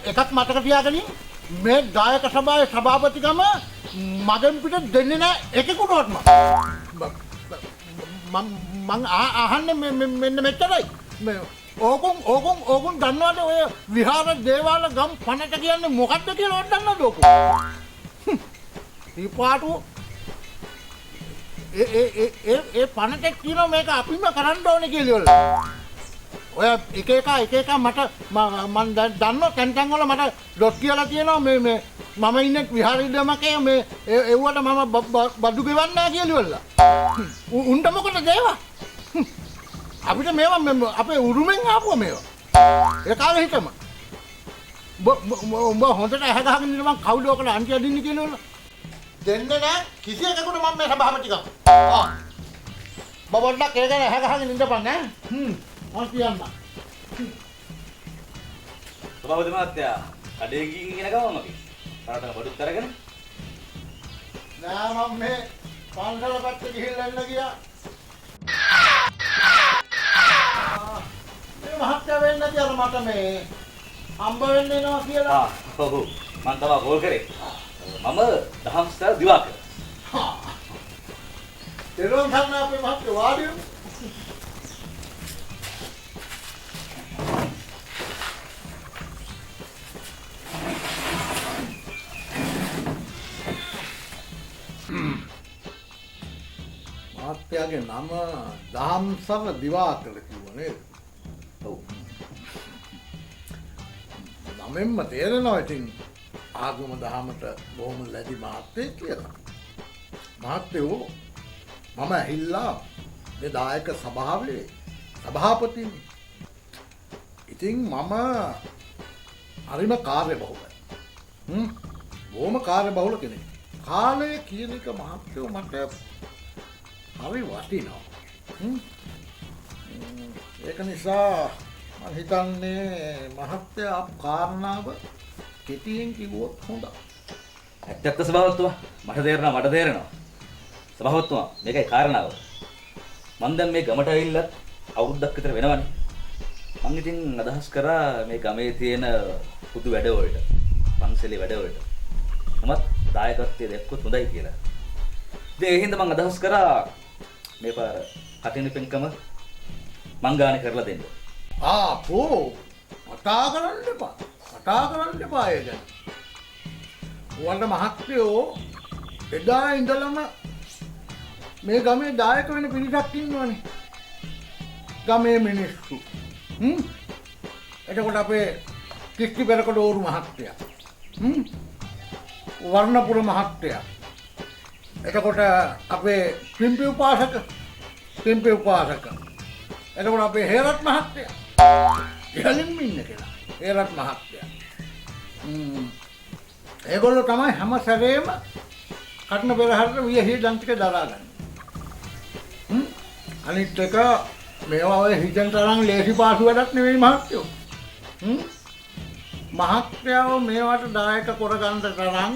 එකක් මතක තියාගන්න මේ ගායක සභාවේ සභාපතිකම මගෙන් පිට දෙන්නේ නැහැ එකෙකුටවත් මං අහන්නේ මෙන්න මෙච්චරයි මේ ඕකුන් දන්නවද ඔය විහාර දේවාල ගම් පනට කියන්නේ මොකක්ද කියලා ඔයාලා දන්නවද ඕකෝ ඊපාටු ඒ පනට කියනවා මේක අපිම කරන්න ඕනේ කියලා ඔය එක එක මට මන් දන්නවා තැන් වල මට ඩොට් කියලා තියෙනවා මේ මම ඉන්නේ විහාරී දෙමකේ මේ එව්වට මම බඩු ගෙවන්නේ නැහැ කියලා උන්ට මොකටද ඒවා අපිට මේවා අපේ උරුමෙන් ආපුවා මේවා ඒ කාලේ හිටම උඹ හොඳට ඇහ ගහගෙන ඉන්න මං කවුද ඔකට අන්ති අදින්න කියනවල දෙන්නේ නැහැ කිසි එකකට මම මේ සභාපතිකම බබොඩ්ඩක් ඒක ගැන ඇහ ගහගෙන ඉඳපන් ඈ මම කියන්න සභාපති මහත්තයා කඩේ ගිහින් ඉගෙන ගමන් අපි තාත්තට බඩුත් අරගෙන නෑ මම මේ පන්සල පැත්තේ ගිහිල්ලා එන්න ගියා මේ මහත්තයා වෙන්න කියලා මට මේ හම්බ වෙන්න එනවා කියලා ඔව් මම තමයි කෝල් කරේ මම දහම්ස්තර දිවාකර දෙලොන් ගන්න අපේ මහත්තයා වාඩි වෙන්න මහත්තයාගේ නම දහම්සර දිවාකර කිව්වා නේද? ඔව්. නමෙන්ම තේරෙනවා ඉතින් ආගම දහමට බොහොම ලැබි මහත්තයෙක් කියලා. මහත්තයෝ මම ඇහිල්ලා මේ දායක සභාවේ සභාපතිනි. ඉතින් මම හරිම කාර්යබහුලයි. බොහොම කාර්යබහුල කෙනෙක්. කාලය කියන එක මහත්තයෝ මට හරි වටිනවා. ඒක නිසා මම හිතන්නේ මහත්තයා කාරණාව කෙටියෙන් කිව්වොත් හොඳයි. ඇත්තට සභාපතිතුමා මට තේරෙනවා. සභාපතිතුමා මේකයි කාරණාව. මම දැන් මේ ගමට ඇවිල්ලා අවුරුද්දක් විතර වෙනවනේ. මම ඉතින් අදහස් කරා මේ ගමේ තියෙන පුදු වැඩවලට, පන්සලේ වැඩවලට මමත් දායකත්වයේ දැක්කොත් හොඳයි කියලා. ඉතින් ඒ හින්දා මම අදහස් කරා මේ පාර කටින පින්කම මං ගානේ කරලා දෙන්න. ආපෝ කතා කරන්න එපා ඒ ගැන. උවන්ට මහත්තයෝ එදා ඉඳලම මේ ගමේ දායක වෙන පිරිසක් ඉන්නවනේ. ගමේ මිනිස්සු. එතකොට අපේ කිස්ටි පෙරකඩෝරු මහත්තයා. වර්ණපුර මහත්තයා. එතකොට අපේ පිම්පි උපාසක. එතකොට අපේ හේරත් මහත්තයා. ඉහළින්ම ඉන්න කෙනා. හේරත් මහත්තයා. ඒගොල්ලෝ තමයි හැම සැරේම කටන පෙරහැරට වියහිදන් ටික දරාගන්නේ. අනිත් එක මේවා ඔය හිතෙන් තරම් ලේසි පාසු වැඩක් නෙවෙයි මහත්තයෝ. මහත්තයාව මේවට දායක කරගන්න තරම්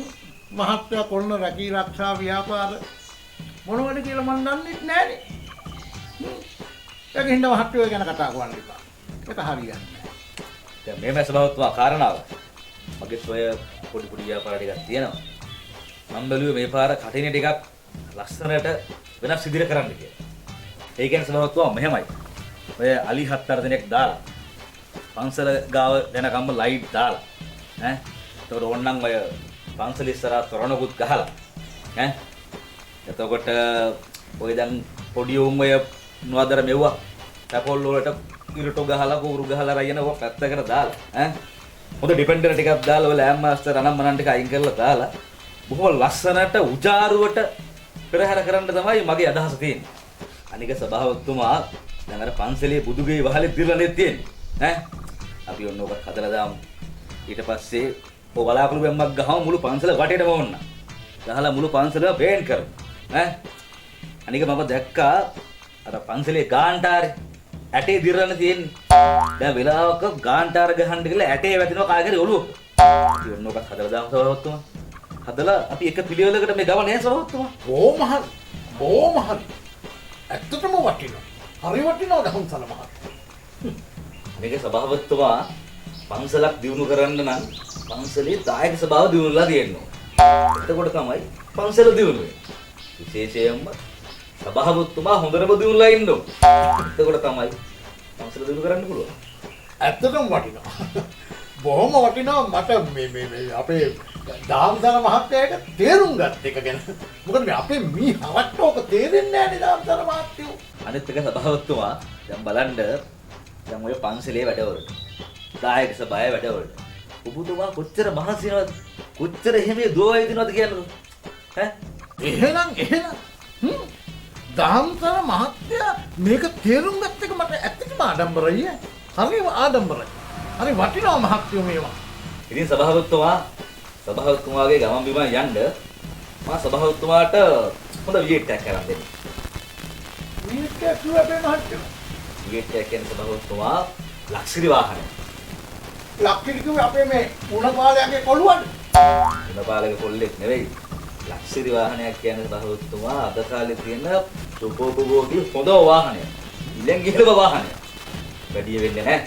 මහත්තයා කරන රැකී ආරක්ෂා ව්‍යාපාර මොනවද කියලා මන් දන්නේ නැහැනේ. ඒක හින්දා මහත්තයෝ ගැන කතා කරන්න එපා. ඒක හරියන්නේ නැහැ. දැන් මේ සභාවතුමා කාරණාව මගේ සොය පොඩි ව්‍යාපාර ටිකක් තියෙනවා. මම බැලුවේ මේ පාර කටිනේ ටිකක් ලස්සනට වෙනස් විදිහට කරන්න කියලා. ඒ කියන්නේ සභාවතුමා මෙහෙමයි. ඔය අලි 7 දෙනෙක් දාලා පන්සල ගාව යනකම්ම ලයිට් දාලා ඈ එතකොට ඕන්නම් ඔය පන්සල ඉස්සරහා තොරණකුත් ගහලා ඈ එතකොට ඔය දැන් පොඩි උන් ඔය නොදර මෙව්වා සැපොල් වලට ඉරටු ගහලා කුරු ගහලා රයන ඔය පැත්තකට දාලා ඈ හොඳ ඩිපෙන්ඩර් ටිකක් දාලා ඔය ලෑම් මාස්ටර් අනම්මනන් ටික අයින් කරලා දාලා බොහොම ලස්සනට උජාරුවට පෙරහැර කරන්න තමයි මගේ අදහස තියෙන්නේ. අනික සභාවතුමා දැන් අර පන්සලේ බුදුගේ වහලේ දිරලනේ තියෙන්නේ ඈ අපි ඔන්න ඔක හදලා දාමු. ඊට පස්සේ ඔය බලාකුළු බැම්මක් ගහම මුළු පන්සල වටේටම ඕන්න. ගහලා මුළු පන්සලම පේන්ට් කරමු ඈ අනික මම දැක්කා අර පන්සලේ ගාන්ටාරේ ඇටේ දිරන්න තියෙන්නේ. දැන් වෙලාවක ගාන්ටාර ගහන්න කියලා ඇටේ වැදිනවා කාගේරි ඔළුවක. අපි ඔන්න ඔක හදලා දාමු සභාවතුමා. හදලා අපි එක පිළිවෙලකට මේ ගම නෑ සභාවතුමා. බොහොම හරි. බොහොම හරි. ඇත්තටම වටිනවා. හරි වටිනවා දහම්සල මහත්තයා. මේක සභාවතුමා පන්සලක් දිනු කරන්න නම් පන්සලේ දායක සභාව දිනුලා තියෙනවා. එතකොට තමයි පන්සල දිනු වෙන්නේ. විශේෂයෙන්ම සභාවතුමා හොඳටම දිනුලා ඉන්න ඕන. එතකොට තමයි පන්සල දිනු කරන්න පුළුවන්. ඇත්තටම වටිනවා. බොහොම වටිනවා මට මේ අපේ දාම්සල මහත්තයාට තේරුම් ගත්ත එක ගැන. මොකද මේ අපේ මී හවට ඕක තේරෙන්නේ නැහැ නේ දාම්සල මහත්තයෝ. අනිත් එක සභාවතුමා දැන් බලන්න දැන් ඔය පන්සලේ වැඩවලට දායක සභාවේ වැඩවලට ඔබතුමා කොච්චර මහන්සි වෙනවද කොච්චර එහෙම දුවයි දිනවද කියන්නේ එහෙනම් දාම්සල මහත්තයා මේක තේරුම් ගත්ත එක මට ඇත්තටම ආඩම්බරයි. හරි ආඩම්බරයි. හරි වටිනවා මහත්තයෝ මේවා. ඉතින් සභාවතුමාගේ ගමන් බිමන් යන්න මම සභාවතුමාට හොඳ විජිට් එකක් කරන් දෙන්න. විජිට් එකක් කිව්වද මහත්තයෝ? විජිට් එක කියන්නේ සභාවතුමා ලක්ෂරි වාහනය. ලක්ෂරි කිව්වේ අපේ මේ උණපාලයාගේ කොළුවද? උණපාලයාගේ කොල්ලෙක් නෙවෙයි. ලක්ෂරි වාහනයක් කියන්නේ සභාවතුමා අද කාලේ තියෙන සුපෝපභෝගී හොඳ වාහනය. ඉලෙන් ගිහලව වාහනය. වැඩි වෙන්නේ නැහැ.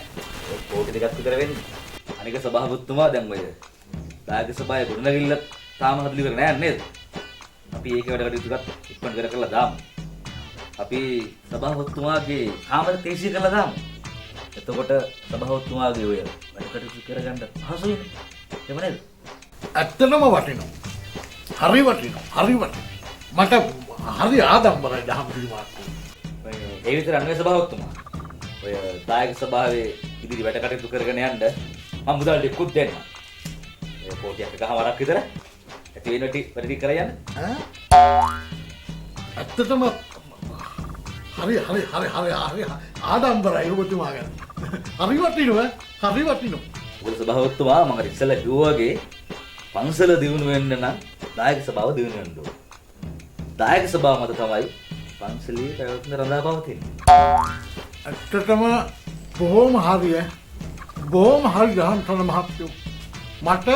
කෝටි දෙකක් විතර වෙන්නේ. අනික සභාවතුමා දැන් ඔය දායක සභාවේ ගොඩනැගිල්ල තාම හදලා ඉවර නෑ නේද? අපි ඒක වැඩ කටයුතු ටිකක් ඉක්මනට කරලා දාමු. අපි සභාවතුමාගේ කාමර තේසී කරලා දාමු. එතකොට සභාවතුමාගේ ඔය වැඩ කටයුතු කරගන්න පහසුයි. එහෙම නේද? ඇත්තටම වටිනවා. හරි වටිනවා. හරි වටිනවා. මට හරි ආඩම්බරයි දහම් පිළිමාත්තු. ඒ විතර අන්නේ සභාවතුමා. ඔය දායක සභාවේ ඉදිරි වැඩ කටයුතු කරගෙන යන්න මම මුදල් ටිකකුත් දෙන්නම්. ඒ කෝටියක් එකමාරක් විතර ඇති වෙන වැඩි කර යන්න. ඇත්තටම හරි ආඩම්බරයි ඔබතුමා ගැන. හරි වටිනවා. හරි වටිනවා. ඔබ සභාවතුමා මම ඉස්සෙල්ලා කිව්වා වගේ පන්සල දිනු වෙන්න නම් දායක සභාව දිනු වෙන්න ඕන. දායක සභාව මත තමයි පන්සලේ පැවැත්ම රඳා පවතින්නේ. ඇත්තටම බොහොම හරිය. බොහොම හරි දහම්සල මහත්තයෝ. මට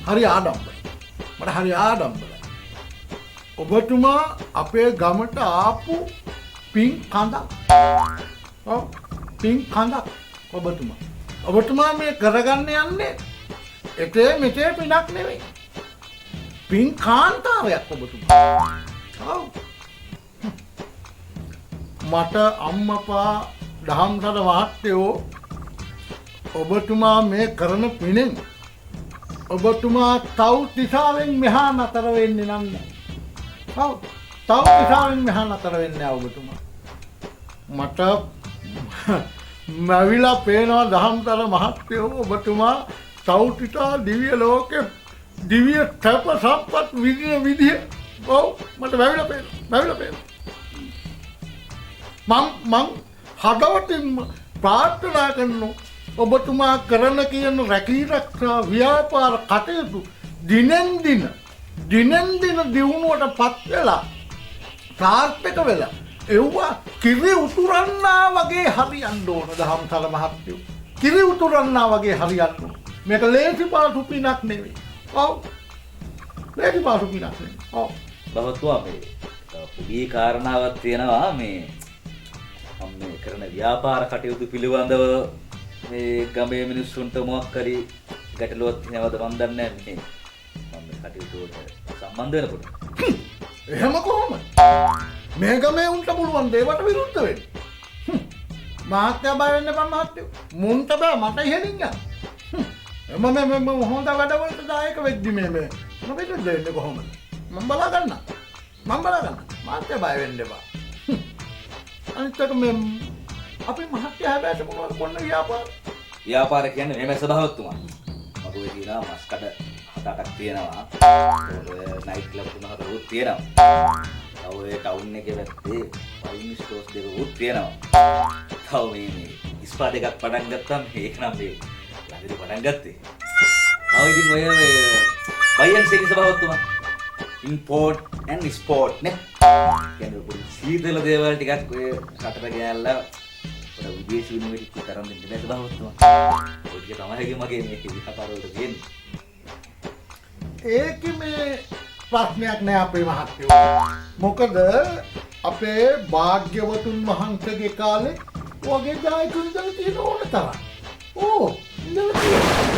හරි ආඩම්බරයි. ඔබතුමා අපේ ගමට ආපු පින් කඳක්. ඔව් පින් කඳක් ඔබතුමා. ඔබතුමා මේ කරගන්න යන්නේ එතේ මෙතේ පිනක් නෙවෙයි. පින් කාන්තාරයක් ඔබතුමා. ඔව්. මට අම්මපා දහම්සල මහත්තයෝ ඔබතුමා මේ කරන පිනෙන් ඔබතුමා තව දිශාවෙන් මෙහා නතර වෙන්නේ නැහැ. තව දිශාවෙන් මෙහා නතර වෙන්නේ නැහැ ඔබතුමා. මට මැවිලා පේනවා දහම්සල මහත්තයෝ ඔබතුමා තවුතිතා දිව්‍ය ලෝකේ දිව්‍ය තප සම්පත් විදිය ඔව් මට මැවිලා පේනවා. මං හදවතින් ප්‍රාර්ථනා කරනවා ඔබතුමා කරන කියන රැකී රක්ෂා ව්‍යාපාර කටයුතු දිනෙන් දින දියුණුවට පත් වෙලා සාර්ථක වෙලා එව්වා කිරි උතුරන්නා වගේ හරියන්න ඕන දහම්සල මහත්තයෝ. කිරි උතුරන්නා වගේ හරියන්න ඕන. මේක ලේසි පාසු පිනක් නෙවෙයි. ඔව්. ලේසි පාසු පිනක් නෙවෙයි. ඔව්. බහතුවා මේ පුඩි කාරණාවක් තියෙනවා මේ මම මේ කරන ව්‍යාපාර කටයුතු පිළිබඳව මේ ගමේ මිනිස්සුන්ට මොකක් හරි ගැටලුවක් තියෙනවද මන් දන්නේ නැහැ මේ මම මේ කටයුතු වලට සම්බන්ධ වෙනකොට. එහෙම කොහොමද? මේ ගමේ උන්ට පුළුවන් දේවට විරුද්ධ වෙන්න. මහත්තයා බය වෙන්න බෑ මහත්තයෝ. මුන්ට බෑ මට ඉහෙලින් යන්න. මම හොඳ වැඩවලට දායක වෙද්දි මේ මොකද දෙන්නේ කොහොමද? මම බලා ගන්න. මහත්තයා බය වෙන්න එපා. අනිත් එක අපි මහත්ය හැබැයි මොනවද කොන්න ව්‍යාපාර? ව්‍යාපාර කියන්නේ මෙහෙම සභාවතුමා. මගුවේ තියෙනවා මස් කඩ 7-8ක් තියෙනවා. ඔය නයිට් ක්ලබ් 3-4ක් තියෙනවා. තව ඔය ටවුන් එකේ පැත්තේ වයින් ස්ටෝර්ස් දෙකකුත් තියෙනවා. තව මේ ඉස්පා දෙකක් පටන් ගත්තාම ඒක නම් මේ ළඟදී පටන් ගත්තේ. තව ඉතින් ඔය බයියන් සේක සභාවතුමා. ඉම්පෝර්ට් ඇන්ඩ් එක්ස්පෝර්ට් නේ. කියන්නේ පොඩි සීතල දේවල් ටිකක් ඔය රටට ගෑල්ලා ඔය විදේශ විනිමයට තරම් දෙන්න බෑ සභාවතුමා. ඔය ටික තමයි මගේ මේ ව්‍යාපාර වලට තියෙන්නේ. ඒකේ මේ ප්‍රශ්නයක් නෑ අපේ මහත්තයෝ. මොකද අපේ භාග්‍යවතුන් වහන්සේගේ කාලේ වගේ ජයතුන් ඉඳලා තියෙන ඕන තරම්. ඕ ඉඳලා තියෙනවා.